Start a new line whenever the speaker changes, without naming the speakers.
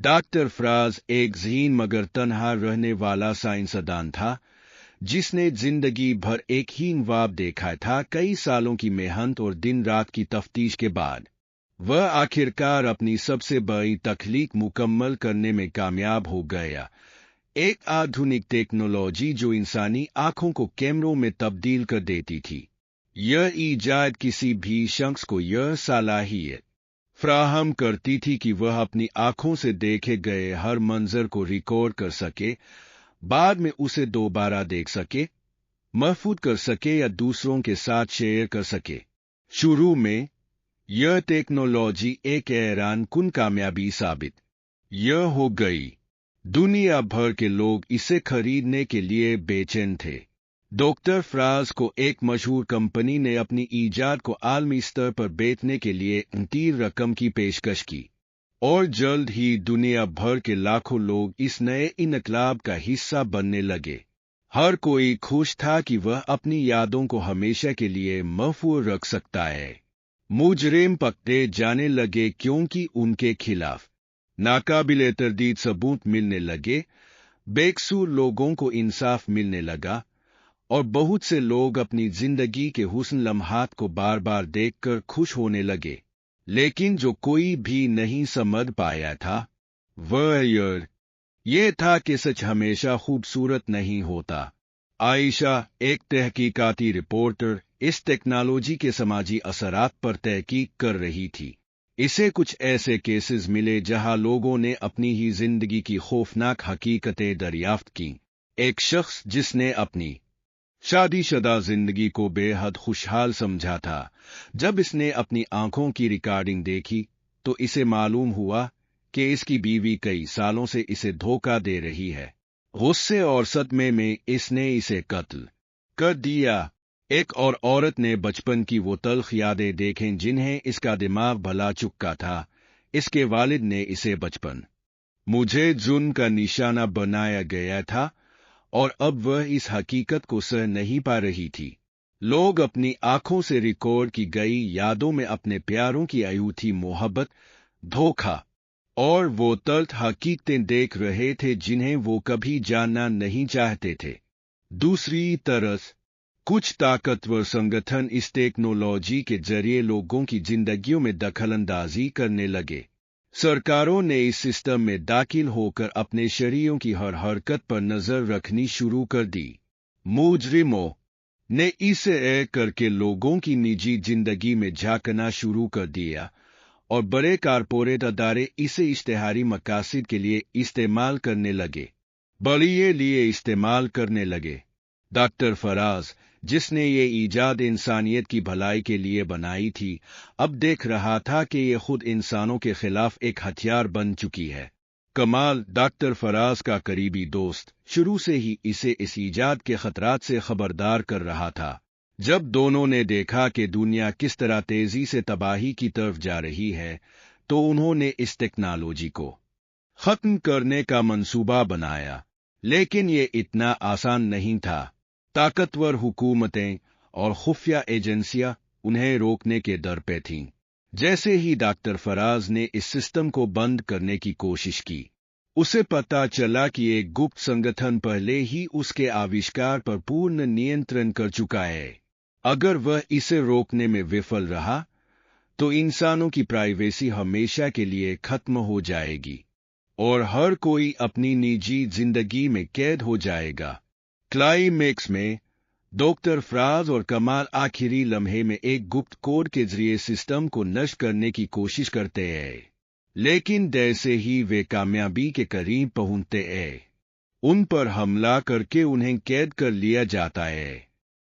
Doctor Faraz एक ज़हीन मगर तन्हा रहने वाला साइंसदान था जिसने जिंदगी भर एक ही ख्वाब देखा था। कई सालों की मेहनत और दिन रात की तफ्तीश के बाद वह आखिरकार अपनी सबसे बड़ी तख्लीक मुकम्मल करने में कामयाब हो गया। एक आधुनिक टेक्नोलॉजी जो इंसानी आंखों को कैमरों में तब्दील कर देती थी। यह ईजाद किसी भी शख्स को यह सलाहियत फराहम करती थी कि वह अपनी आंखों से देखे गए हर मंजर को रिकॉर्ड कर सके, बाद में उसे दोबारा देख सके, महफूज कर सके या दूसरों के साथ शेयर कर सके। शुरू में यह टेक्नोलॉजी एक हैरानकुन कामयाबी साबित यह हो गई। दुनिया भर के लोग इसे खरीदने के लिए बेचैन थे। डॉक्टर फराज को एक मशहूर कंपनी ने अपनी ईजाद को आलमी स्तर पर बेचने के लिए तीर रकम की पेशकश की और जल्द ही दुनिया भर के लाखों लोग इस नए इनकलाब का हिस्सा बनने लगे। हर कोई खुश था कि वह अपनी यादों को हमेशा के लिए महफूज रख सकता है। मुजरिम पकड़े जाने लगे क्योंकि उनके खिलाफ नाकाबिले तरदीद सबूत मिलने लगे। बेकसूर लोगों को इंसाफ मिलने लगा और बहुत से लोग अपनी जिंदगी के हुस्न लम्हात को बार बार देखकर खुश होने लगे। लेकिन जो कोई भी नहीं समझ पाया था वह ये था कि सच हमेशा खूबसूरत नहीं होता। आयशा, एक तहकीकाती रिपोर्टर, इस टेक्नोलॉजी के समाजी असरात पर तहकीक कर रही थी। इसे कुछ ऐसे केसेस मिले जहां लोगों ने अपनी ही जिंदगी की खौफनाक हकीकतें दरियाफ्त की। एक शख्स जिसने अपनी शादीशुदा जिंदगी को बेहद खुशहाल समझा था, जब इसने अपनी आंखों की रिकॉर्डिंग देखी तो इसे मालूम हुआ कि इसकी बीवी कई सालों से इसे धोखा दे रही है। गुस्से और सदमे में इसने इसे कत्ल कर दिया। एक और औरत ने बचपन की वो तल्ख यादें देखें जिन्हें इसका दिमाग भुला चुका था। इसके वालिद ने इसे बचपन मुझे जुर्म का निशाना बनाया गया था और अब वह इस हकीकत को सह नहीं पा रही थी। लोग अपनी आंखों से रिकॉर्ड की गई यादों में अपने प्यारों की अयूथी मोहब्बत, धोखा और वो तल्ख हकीकतें देख रहे थे जिन्हें वो कभी जानना नहीं चाहते थे। दूसरी तरफ कुछ ताकतवर संगठन इस टेक्नोलॉजी के जरिए लोगों की जिंदगियों में दखलंदाजी करने लगे। सरकारों ने इस सिस्टम में दाखिल होकर अपने शहरियों की हर हरकत पर नजर रखनी शुरू कर दी। मुजरिमों ने इसे करके लोगों की निजी जिंदगी में झांकना शुरू कर दिया और बड़े कारपोरेट अदारे इसे इश्तिहारी मकासद के लिए इस्तेमाल करने लगे। बड़े लिए इस्तेमाल करने लगे। डॉक्टर फराज, जिसने ये ईजाद इंसानियत की भलाई के लिए बनाई थी, अब देख रहा था कि ये खुद इंसानों के खिलाफ एक हथियार बन चुकी है। कमाल, डॉक्टर फराज का करीबी दोस्त, शुरू से ही इसे इस ईजाद के खतरात से खबरदार कर रहा था। जब दोनों ने देखा कि दुनिया किस तरह तेजी से तबाही की तरफ जा रही है, तो उन्होंने इस टेक्नोलॉजी को खत्म करने का मंसूबा बनाया। लेकिन ये इतना आसान नहीं था। ताकतवर हुकूमतें और खुफिया एजेंसियां उन्हें रोकने के दर पे थीं। जैसे ही डॉक्टर फराज ने इस सिस्टम को बंद करने की कोशिश की, उसे पता चला कि एक गुप्त संगठन पहले ही उसके आविष्कार पर पूर्ण नियंत्रण कर चुका है। अगर वह इसे रोकने में विफल रहा, तो इंसानों की प्राइवेसी हमेशा के लिए खत्म हो जाएगी और हर कोई अपनी निजी जिंदगी में कैद हो जाएगा। क्लाइमेक्स में डॉक्टर फराज और कमाल आखिरी लम्हे में एक गुप्त कोड के जरिए सिस्टम को नष्ट करने की कोशिश करते हैं। लेकिन जैसे ही वे कामयाबी के करीब पहुंचते हैं, उन पर हमला करके उन्हें कैद कर लिया जाता है।